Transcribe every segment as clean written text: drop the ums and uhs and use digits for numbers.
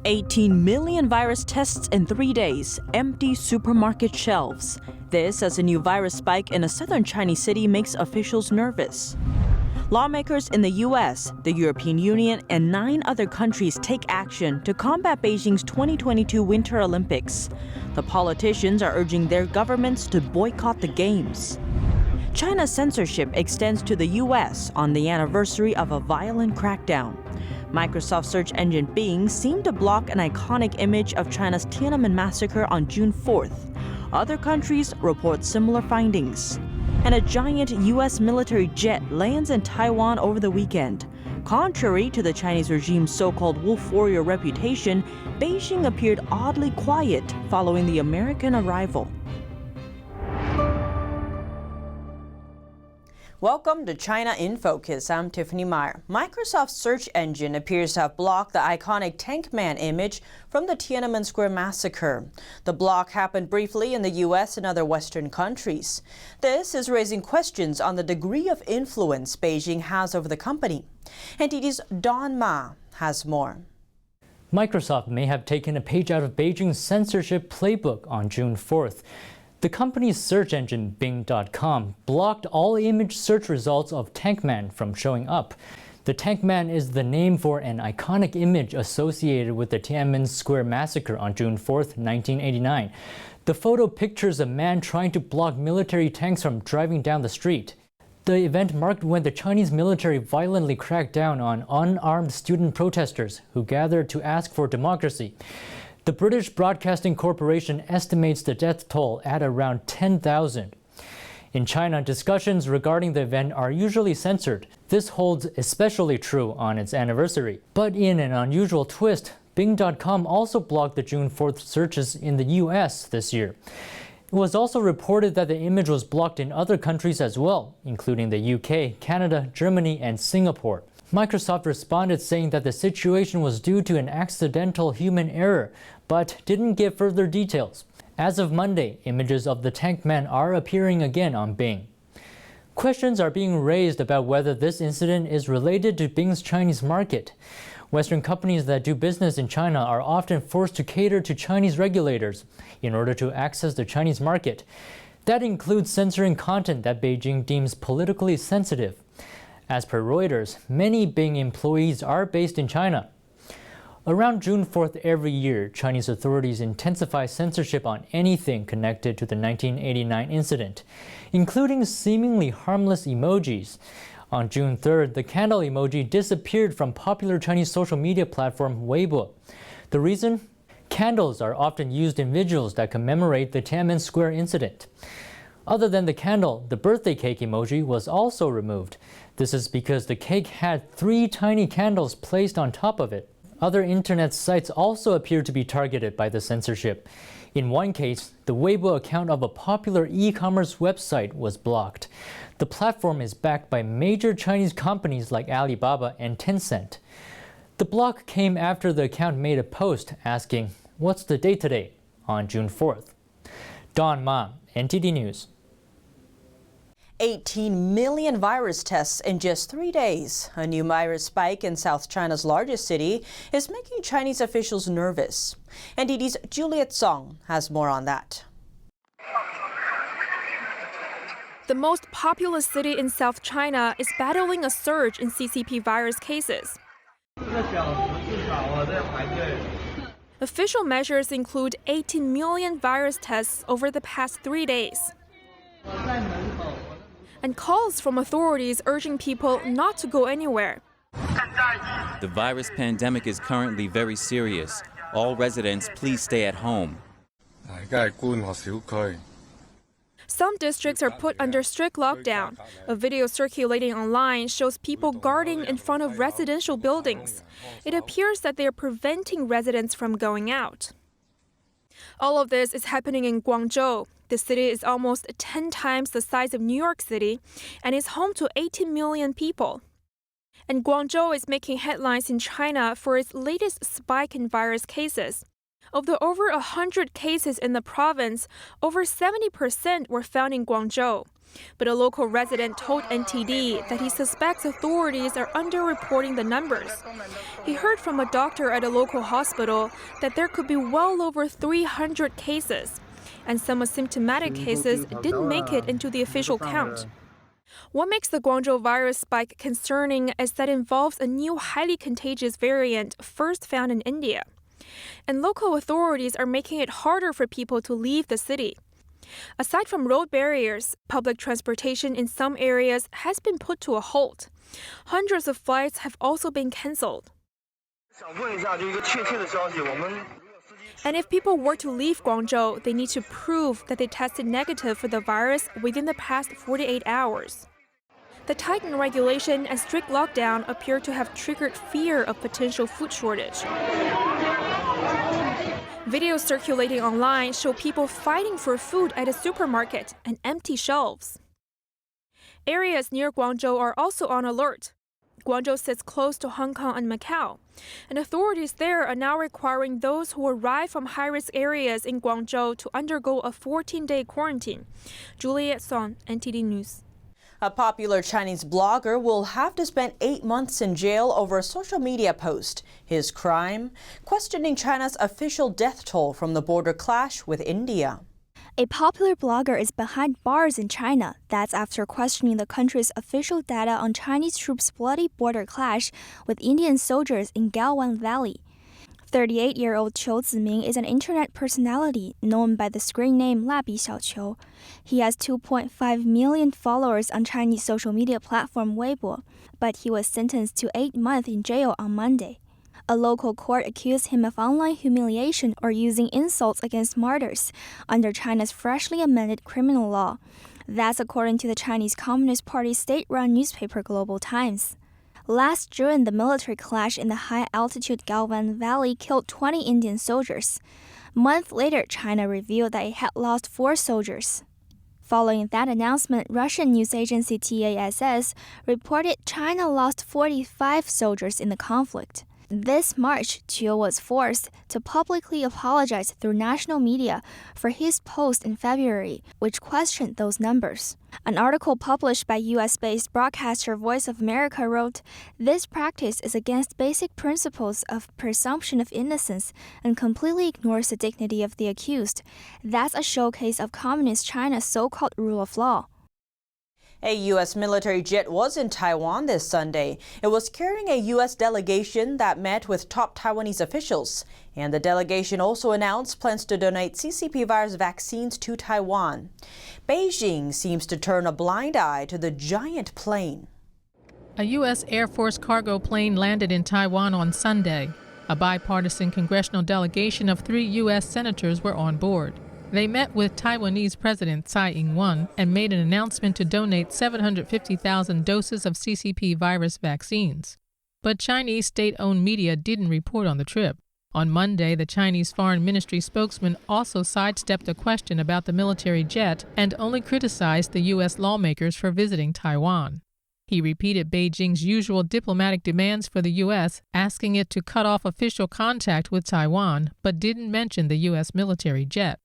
18 million virus tests in 3 days, empty supermarket shelves. This as a new virus spike in a southern Chinese city makes officials nervous. Lawmakers in the U.S., the European Union, and 9 other countries take action to combat Beijing's 2022 Winter Olympics. The politicians are urging their governments to boycott the Games. China's censorship extends to the U.S. on the anniversary of a violent crackdown. Microsoft search engine Bing seemed to block an iconic image of China's Tiananmen massacre on June 4th. Other countries report similar findings. And a giant U.S. military jet lands in Taiwan over the weekend. Contrary to the Chinese regime's so-called wolf warrior reputation, Beijing appeared oddly quiet following the American arrival. Welcome to China in Focus. I'm Tiffany Meyer. Microsoft's search engine appears to have blocked the iconic Tank Man image from the Tiananmen Square massacre. The block happened briefly in the U.S. and other Western countries. This is raising questions on the degree of influence Beijing has over the company. NTD's Don Ma has more. Microsoft may have taken a page out of Beijing's censorship playbook on June 4th. The company's search engine, Bing.com, blocked all image search results of Tank Man from showing up. The Tank Man is the name for an iconic image associated with the Tiananmen Square massacre on June 4th, 1989. The photo pictures a man trying to block military tanks from driving down the street. The event marked when the Chinese military violently cracked down on unarmed student protesters who gathered to ask for democracy. The British Broadcasting Corporation estimates the death toll at around 10,000. In China, discussions regarding the event are usually censored. This holds especially true on its anniversary. But in an unusual twist, Bing.com also blocked the June 4th searches in the US this year. It was also reported that the image was blocked in other countries as well, including the UK, Canada, Germany, and Singapore. Microsoft responded saying that the situation was due to an accidental human error, but didn't give further details. As of Monday, images of the Tank Man are appearing again on Bing. Questions are being raised about whether this incident is related to Bing's Chinese market. Western companies that do business in China are often forced to cater to Chinese regulators in order to access the Chinese market. That includes censoring content that Beijing deems politically sensitive. As per Reuters, many Bing employees are based in China. Around June 4th every year, Chinese authorities intensify censorship on anything connected to the 1989 incident, including seemingly harmless emojis. On June 3rd, the candle emoji disappeared from popular Chinese social media platform Weibo. The reason? Candles are often used in vigils that commemorate the Tiananmen Square incident. Other than the candle, the birthday cake emoji was also removed. This is because the cake had 3 tiny candles placed on top of it. Other internet sites also appear to be targeted by the censorship. In one case, the Weibo account of a popular e-commerce website was blocked. The platform is backed by major Chinese companies like Alibaba and Tencent. The block came after the account made a post asking, "What's the date today?" on June 4th. Don Ma, NTD News. 18 million virus tests in just 3 days. A new virus spike in South China's largest city is making Chinese officials nervous. NTD's Juliet Song has more on that. The most populous city in South China is battling a surge in CCP virus cases. Official measures include 18 million virus tests over the past 3 days. And calls from authorities urging people not to go anywhere. The virus pandemic is currently very serious. All residents, please stay at home. Some districts are put under strict lockdown. A video circulating online shows people guarding in front of residential buildings. It appears that they are preventing residents from going out. All of this is happening in Guangzhou. The city is almost 10 times the size of New York City and is home to 18 million people. And Guangzhou is making headlines in China for its latest spike in virus cases. Of the over 100 cases in the province, over 70% were found in Guangzhou. But a local resident told NTD that he suspects authorities are underreporting the numbers. He heard from a doctor at a local hospital that there could be well over 300 cases, and some asymptomatic cases didn't make it into the official count. What makes the Guangzhou virus spike concerning is that it involves a new highly contagious variant first found in India. And local authorities are making it harder for people to leave the city. Aside from road barriers, public transportation in some areas has been put to a halt. Hundreds of flights have also been cancelled. And if people were to leave Guangzhou, they need to prove that they tested negative for the virus within the past 48 hours. The tightened regulation and strict lockdown appear to have triggered fear of potential food shortage. Videos circulating online show people fighting for food at a supermarket and empty shelves. Areas near Guangzhou are also on alert. Guangzhou sits close to Hong Kong and Macau, and authorities there are now requiring those who arrive from high-risk areas in Guangzhou to undergo a 14-day quarantine. Juliet Song, NTD News. A popular Chinese blogger will have to spend 8 months in jail over a social media post. His crime? Questioning China's official death toll from the border clash with India. A popular blogger is behind bars in China. That's after questioning the country's official data on Chinese troops' bloody border clash with Indian soldiers in Galwan Valley. 38-year-old Qiu Ziming is an internet personality known by the screen name Labi Xiaoqiu. He has 2.5 million followers on Chinese social media platform Weibo, but he was sentenced to 8 months in jail on Monday. A local court accused him of online humiliation or using insults against martyrs under China's freshly amended criminal law. That's according to the Chinese Communist Party state-run newspaper Global Times. Last June, the military clash in the high-altitude Galwan Valley killed 20 Indian soldiers. A month later, China revealed that it had lost 4 soldiers. Following that announcement, Russian news agency TASS reported China lost 45 soldiers in the conflict. This March, Qiu was forced to publicly apologize through national media for his post in February, which questioned those numbers. An article published by US-based broadcaster Voice of America wrote, "This practice is against basic principles of presumption of innocence and completely ignores the dignity of the accused. That's a showcase of Communist China's so-called rule of law." A U.S. military jet was in Taiwan this Sunday. It was carrying a U.S. delegation that met with top Taiwanese officials. And the delegation also announced plans to donate CCP virus vaccines to Taiwan. Beijing seems to turn a blind eye to the giant plane. A U.S. Air Force cargo plane landed in Taiwan on Sunday. A bipartisan congressional delegation of 3 U.S. senators were on board. They met with Taiwanese President Tsai Ing-wen and made an announcement to donate 750,000 doses of CCP virus vaccines. But Chinese state-owned media didn't report on the trip. On Monday, the Chinese Foreign Ministry spokesman also sidestepped a question about the military jet and only criticized the U.S. lawmakers for visiting Taiwan. He repeated Beijing's usual diplomatic demands for the U.S., asking it to cut off official contact with Taiwan, but didn't mention the U.S. military jet.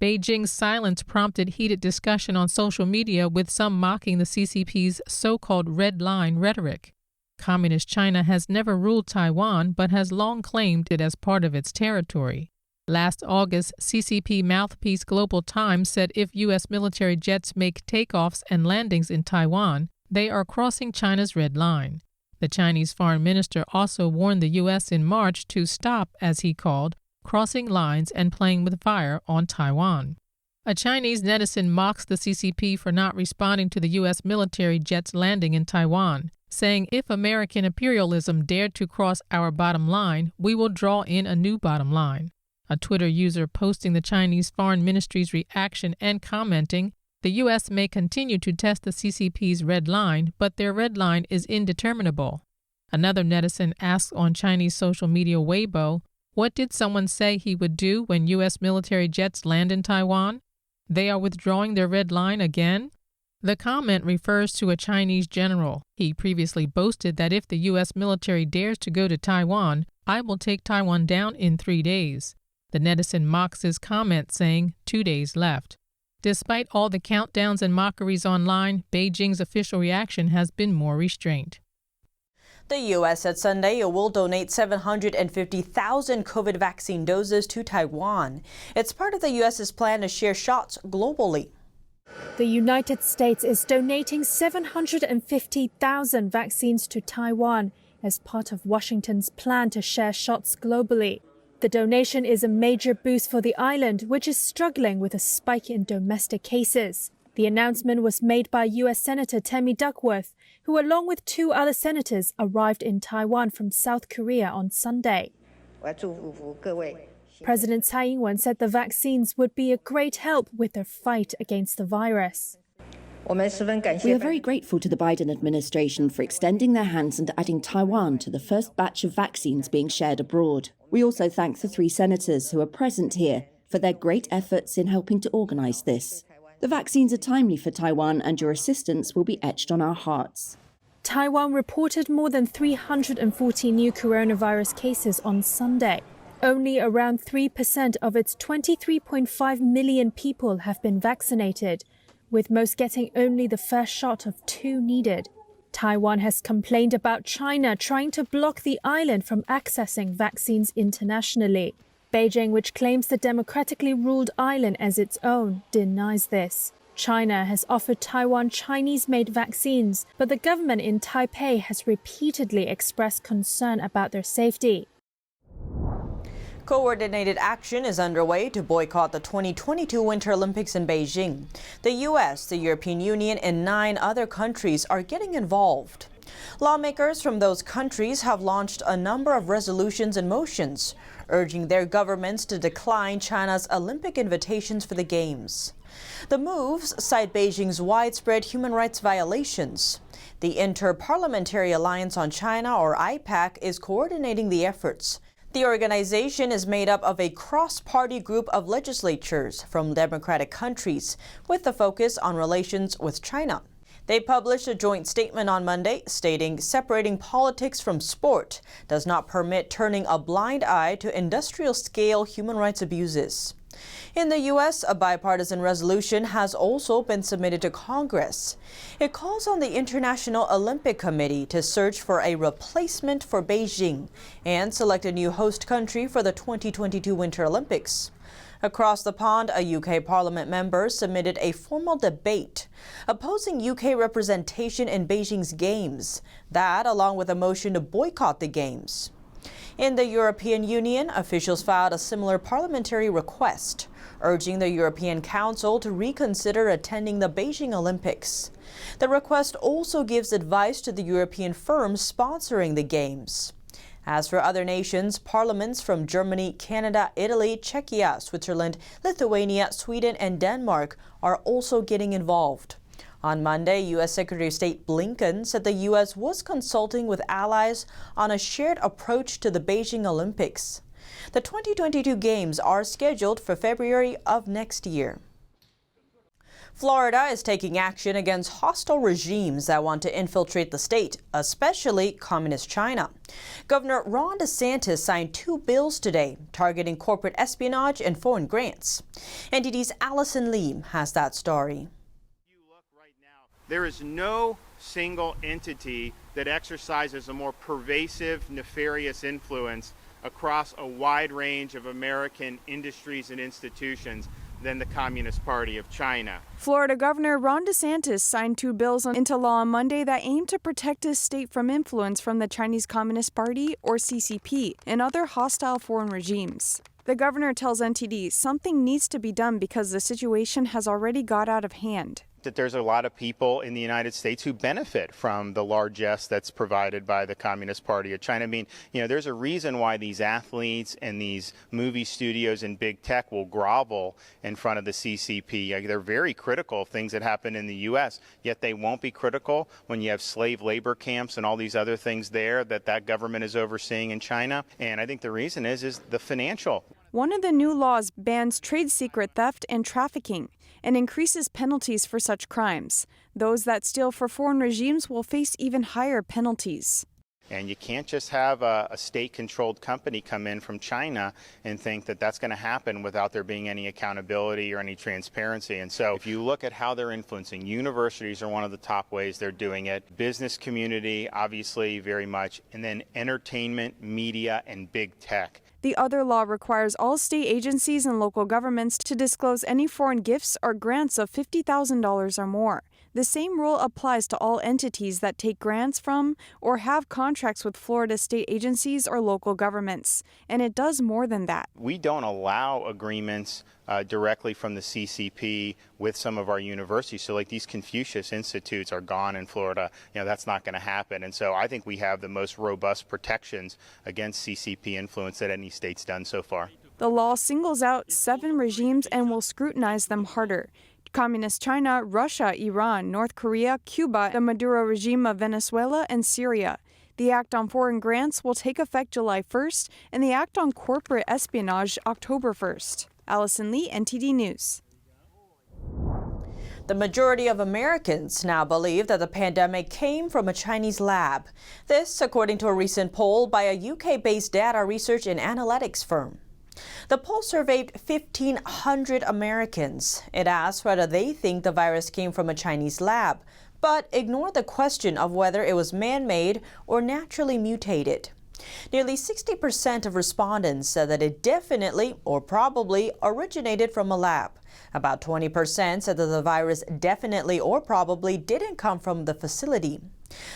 Beijing's silence prompted heated discussion on social media, with some mocking the CCP's so-called red line rhetoric. Communist China has never ruled Taiwan, but has long claimed it as part of its territory. Last August, CCP mouthpiece Global Times said if U.S. military jets make takeoffs and landings in Taiwan, they are crossing China's red line. The Chinese foreign minister also warned the U.S. in March to stop, as he called, crossing lines and playing with fire on Taiwan. A Chinese netizen mocks the CCP for not responding to the U.S. military jet's landing in Taiwan, saying if American imperialism dared to cross our bottom line, we will draw in a new bottom line. A Twitter user posting the Chinese Foreign Ministry's reaction and commenting, "The U.S. may continue to test the CCP's red line, but their red line is indeterminable." Another netizen asks on Chinese social media Weibo, "What did someone say he would do when U.S. military jets land in Taiwan? They are withdrawing their red line again?" The comment refers to a Chinese general. He previously boasted that if the U.S. military dares to go to Taiwan, I will take Taiwan down in 3 days. The netizen mocks his comment, saying 2 days left. Despite all the countdowns and mockeries online, Beijing's official reaction has been more restrained. The U.S. said Sunday it will donate 750,000 COVID vaccine doses to Taiwan. It's part of the U.S.'s plan to share shots globally. The United States is donating 750,000 vaccines to Taiwan as part of Washington's plan to share shots globally. The donation is a major boost for the island, which is struggling with a spike in domestic cases. The announcement was made by U.S. Senator Tammy Duckworth, who along with 2 other senators arrived in Taiwan from South Korea on Sunday. President Tsai Ing-wen said the vaccines would be a great help with their fight against the virus. We are very grateful to the Biden administration for extending their hands and adding Taiwan to the first batch of vaccines being shared abroad. We also thank the 3 senators who are present here for their great efforts in helping to organize this. The vaccines are timely for Taiwan, and your assistance will be etched on our hearts. Taiwan reported more than 340 new coronavirus cases on Sunday. Only around 3% of its 23.5 million people have been vaccinated, with most getting only the first shot of 2 needed. Taiwan has complained about China trying to block the island from accessing vaccines internationally. Beijing, which claims the democratically ruled island as its own, denies this. China has offered Taiwan Chinese-made vaccines, but the government in Taipei has repeatedly expressed concern about their safety. Coordinated action is underway to boycott the 2022 Winter Olympics in Beijing. The U.S., the European Union, and 9 other countries are getting involved. Lawmakers from those countries have launched a number of resolutions and motions, urging their governments to decline China's Olympic invitations for the Games. The moves cite Beijing's widespread human rights violations. The Inter-Parliamentary Alliance on China, or IPAC, is coordinating the efforts. The organization is made up of a cross-party group of legislatures from democratic countries with a focus on relations with China. They published a joint statement on Monday stating separating politics from sport does not permit turning a blind eye to industrial-scale human rights abuses. In the U.S., a bipartisan resolution has also been submitted to Congress. It calls on the International Olympic Committee to search for a replacement for Beijing and select a new host country for the 2022 Winter Olympics. Across the pond, a UK Parliament member submitted a formal debate opposing UK representation in Beijing's Games. That, along with a motion to boycott the Games. In the European Union, officials filed a similar parliamentary request, urging the European Council to reconsider attending the Beijing Olympics. The request also gives advice to the European firms sponsoring the Games. As for other nations, parliaments from Germany, Canada, Italy, Czechia, Switzerland, Lithuania, Sweden, and Denmark are also getting involved. On Monday, U.S. Secretary of State Blinken said the U.S. was consulting with allies on a shared approach to the Beijing Olympics. The 2022 Games are scheduled for February of next year. Florida is taking action against hostile regimes that want to infiltrate the state, especially Communist China. Governor Ron DeSantis signed 2 bills today targeting corporate espionage and foreign grants. NTD's Allison Lee has that story. There is no single entity that exercises a more pervasive, nefarious influence across a wide range of American industries and institutions than the Communist Party of China. Florida Governor Ron DeSantis signed 2 bills into law on Monday that aim to protect his state from influence from the Chinese Communist Party, or CCP, and other hostile foreign regimes. The governor tells NTD something needs to be done because the situation has already got out of hand. That there's a lot of people in the United States who benefit from the largesse that's provided by the Communist Party of China. I mean, there's a reason why these athletes and these movie studios and big tech will grovel in front of the CCP. They're very critical of things that happen in the U.S., yet they won't be critical when you have slave labor camps and all these other things there that government is overseeing in China. And I think the reason is the financial. One of the new laws bans trade secret theft and trafficking and increases penalties for such crimes. Those that steal for foreign regimes will face even higher penalties. And you can't just have a state-controlled company come in from China and think that that's going to happen without there being any accountability or any transparency. And so if you look at how they're influencing, universities are one of the top ways they're doing it. Business community, obviously, very much. And then entertainment, media, and big tech. The other law requires all state agencies and local governments to disclose any foreign gifts or grants of $50,000 or more. The same rule applies to all entities that take grants from or have contracts with Florida state agencies or local governments. And it does more than that. We don't allow agreements directly from the CCP with some of our universities. So like these Confucius Institutes are gone in Florida. That's not going to happen. And so I think we have the most robust protections against CCP influence that any state's done so far. The law singles out 7 regimes and will scrutinize them harder. Communist China, Russia, Iran, North Korea, Cuba, the Maduro regime of Venezuela, and Syria. The Act on Foreign Grants will take effect July 1st, and the Act on Corporate Espionage October 1st. Allison Lee, NTD News. The majority of Americans now believe that the pandemic came from a Chinese lab. This, according to a recent poll by a UK-based data research and analytics firm. The poll surveyed 1,500 Americans. It asked whether they think the virus came from a Chinese lab, but ignored the question of whether it was man-made or naturally mutated. Nearly 60% of respondents said that it definitely or probably originated from a lab. About 20% said that the virus definitely or probably didn't come from the facility.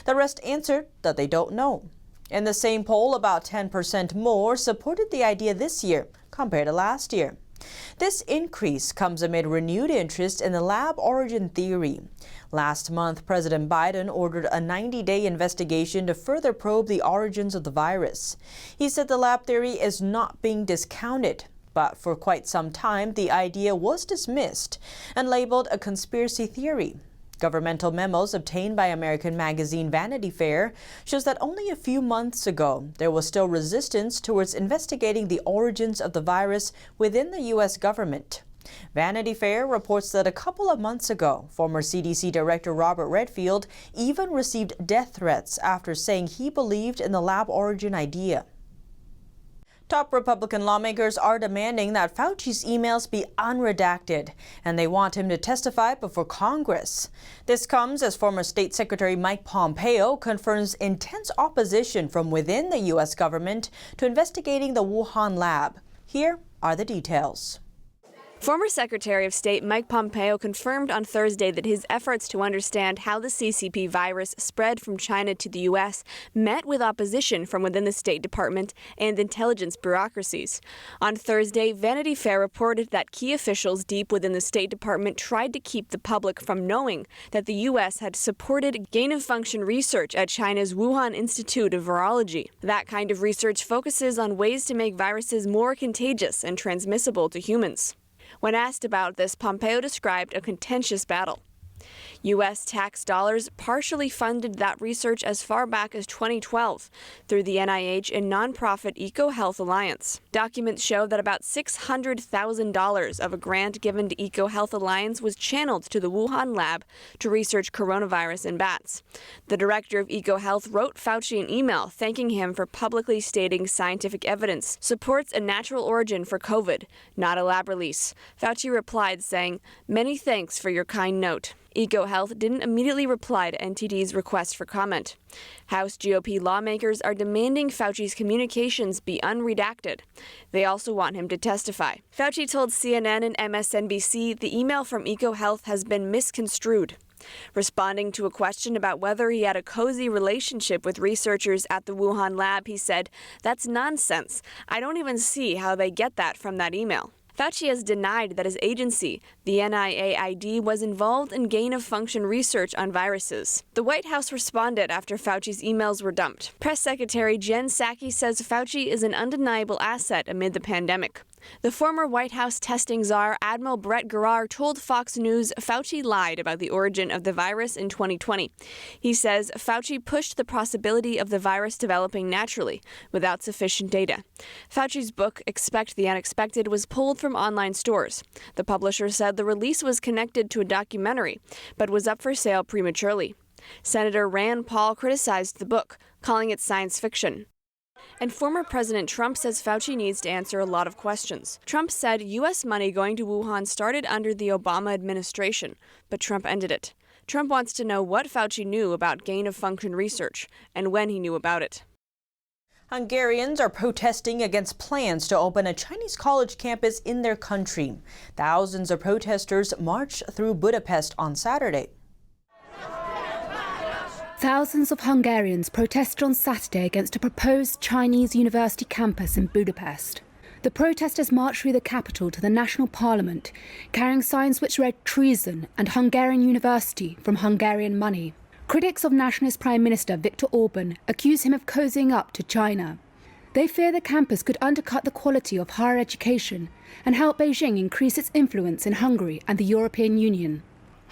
The rest answered that they don't know. In the same poll, about 10% more supported the idea this year compared to last year. This increase comes amid renewed interest in the lab origin theory. Last month, President Biden ordered a 90-day investigation to further probe the origins of the virus. He said the lab theory is not being discounted, but for quite some time, the idea was dismissed and labeled a conspiracy theory. Governmental memos obtained by American magazine Vanity Fair shows that only a few months ago, there was still resistance towards investigating the origins of the virus within the U.S. government. Vanity Fair reports that a couple of months ago, former CDC Director Robert Redfield even received death threats after saying he believed in the lab origin idea. Top Republican lawmakers are demanding that Fauci's emails be unredacted, and they want him to testify before Congress. This comes as former State Secretary Mike Pompeo confirms intense opposition from within the U.S. government to investigating the Wuhan lab. Here are the details. Former Secretary of State Mike Pompeo confirmed on Thursday that his efforts to understand how the CCP virus spread from China to the U.S. met with opposition from within the State Department and intelligence bureaucracies. On Thursday, Vanity Fair reported that key officials deep within the State Department tried to keep the public from knowing that the U.S. had supported gain-of-function research at China's Wuhan Institute of Virology. That kind of research focuses on ways to make viruses more contagious and transmissible to humans. When asked about this, Pompeo described a contentious battle. U.S. tax dollars partially funded that research as far back as 2012 through the NIH and nonprofit EcoHealth Alliance. Documents show that about $600,000 of a grant given to EcoHealth Alliance was channeled to the Wuhan lab to research coronavirus in bats. The director of EcoHealth wrote Fauci an email thanking him for publicly stating scientific evidence supports a natural origin for COVID, not a lab release. Fauci replied saying, "Many thanks for your kind note." EcoHealth didn't immediately reply to NTD's request for comment. House GOP lawmakers are demanding Fauci's communications be unredacted. They also want him to testify. Fauci told CNN and MSNBC the email from EcoHealth has been misconstrued. Responding to a question about whether he had a cozy relationship with researchers at the Wuhan lab, he said, "That's nonsense. I don't even see how they get that from that email." Fauci has denied that his agency, the NIAID, was involved in gain-of-function research on viruses. The White House responded after Fauci's emails were dumped. Press Secretary Jen Psaki says Fauci is an undeniable asset amid the pandemic. The former White House testing czar, Admiral Brett Garrar, told Fox News Fauci lied about the origin of the virus in 2020. He says Fauci pushed the possibility of the virus developing naturally, without sufficient data. Fauci's book, Expect the Unexpected, was pulled from online stores. The publisher said the release was connected to a documentary, but was up for sale prematurely. Senator Rand Paul criticized the book, calling it science fiction. And former President Trump says Fauci needs to answer a lot of questions. Trump said U.S. money going to Wuhan started under the Obama administration, but Trump ended it. Trump wants to know what Fauci knew about gain-of-function research and when he knew about it. Hungarians are protesting against plans to open a Chinese college campus in their country. Thousands of protesters marched through Budapest on Saturday. Thousands of Hungarians protested on Saturday against a proposed Chinese university campus in Budapest. The protesters marched through the capital to the National Parliament, carrying signs which read treason and Hungarian university from Hungarian money. Critics of Nationalist Prime Minister Viktor Orban accuse him of cozying up to China. They fear the campus could undercut the quality of higher education and help Beijing increase its influence in Hungary and the European Union.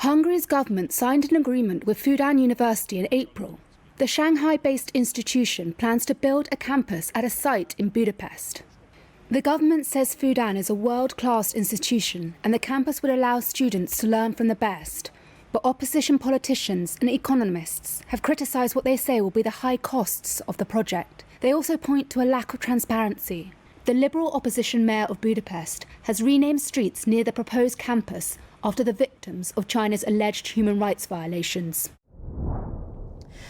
Hungary's government signed an agreement with Fudan University in April. The Shanghai-based institution plans to build a campus at a site in Budapest. The government says Fudan is a world-class institution and the campus would allow students to learn from the best. But opposition politicians and economists have criticised what they say will be the high costs of the project. They also point to a lack of transparency. The Liberal opposition mayor of Budapest has renamed streets near the proposed campus after the victims of China's alleged human rights violations.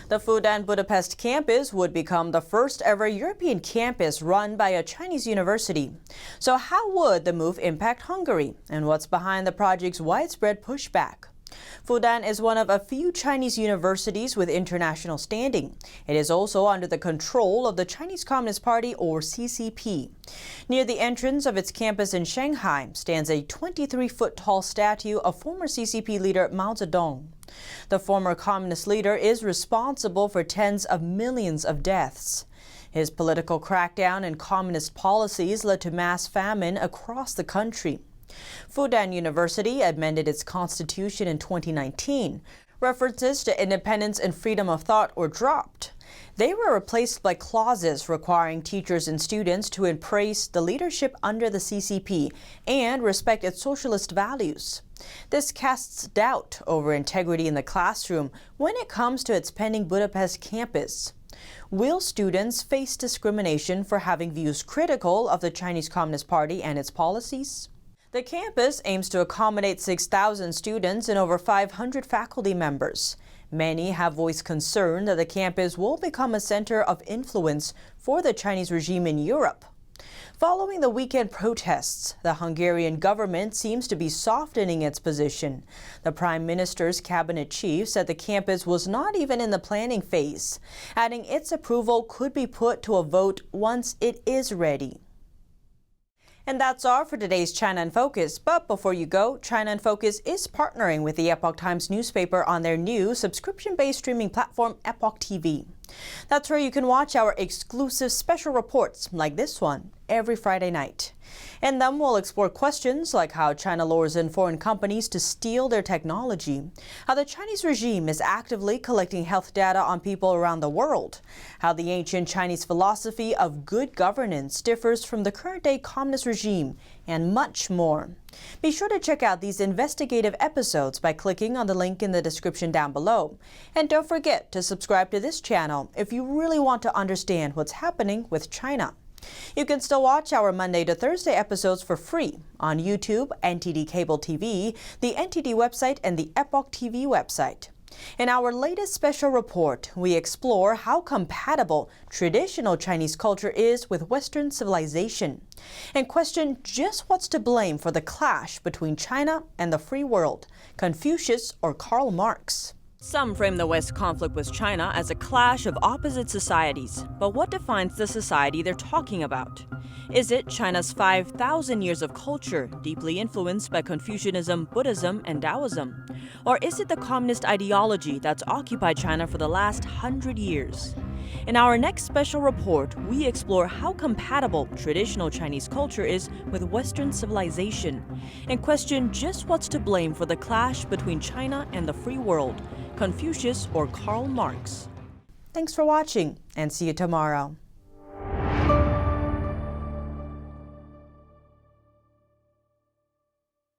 The Fudan Budapest campus would become the first ever European campus run by a Chinese university. So how would the move impact Hungary? And what's behind the project's widespread pushback? Fudan is one of a few Chinese universities with international standing. It is also under the control of the Chinese Communist Party, or CCP. Near the entrance of its campus in Shanghai stands a 23-foot-tall statue of former CCP leader Mao Zedong. The former communist leader is responsible for tens of millions of deaths. His political crackdown and communist policies led to mass famine across the country. Fudan University amended its constitution in 2019. References to independence and freedom of thought were dropped. They were replaced by clauses requiring teachers and students to embrace the leadership under the CCP and respect its socialist values. This casts doubt over integrity in the classroom when it comes to its pending Budapest campus. Will students face discrimination for having views critical of the Chinese Communist Party and its policies? The campus aims to accommodate 6,000 students and over 500 faculty members. Many have voiced concern that the campus will become a center of influence for the Chinese regime in Europe. Following the weekend protests, the Hungarian government seems to be softening its position. The Prime Minister's cabinet chief said the campus was not even in the planning phase, adding its approval could be put to a vote once it is ready. And that's all for today's China in Focus. But before you go, China in Focus is partnering with the Epoch Times newspaper on their new subscription-based streaming platform, Epoch TV. That's where you can watch our exclusive special reports like this one every Friday night. In them, we'll explore questions like how China lures in foreign companies to steal their technology, how the Chinese regime is actively collecting health data on people around the world, how the ancient Chinese philosophy of good governance differs from the current-day communist regime, and much more. Be sure to check out these investigative episodes by clicking on the link in the description down below. And don't forget to subscribe to this channel if you really want to understand what's happening with China. You can still watch our Monday to Thursday episodes for free on YouTube, NTD Cable TV, the NTD website, and the Epoch TV website. In our latest special report, we explore how compatible traditional Chinese culture is with Western civilization and question just what's to blame for the clash between China and the free world, Confucius or Karl Marx. Some frame the West conflict with China as a clash of opposite societies. But what defines the society they're talking about? Is it China's 5,000 years of culture, deeply influenced by Confucianism, Buddhism, and Taoism? Or is it the communist ideology that's occupied China for the last 100 years? In our next special report, we explore how compatible traditional Chinese culture is with Western civilization and question just what's to blame for the clash between China and the free world, Confucius or Karl Marx. Thanks for watching and see you tomorrow.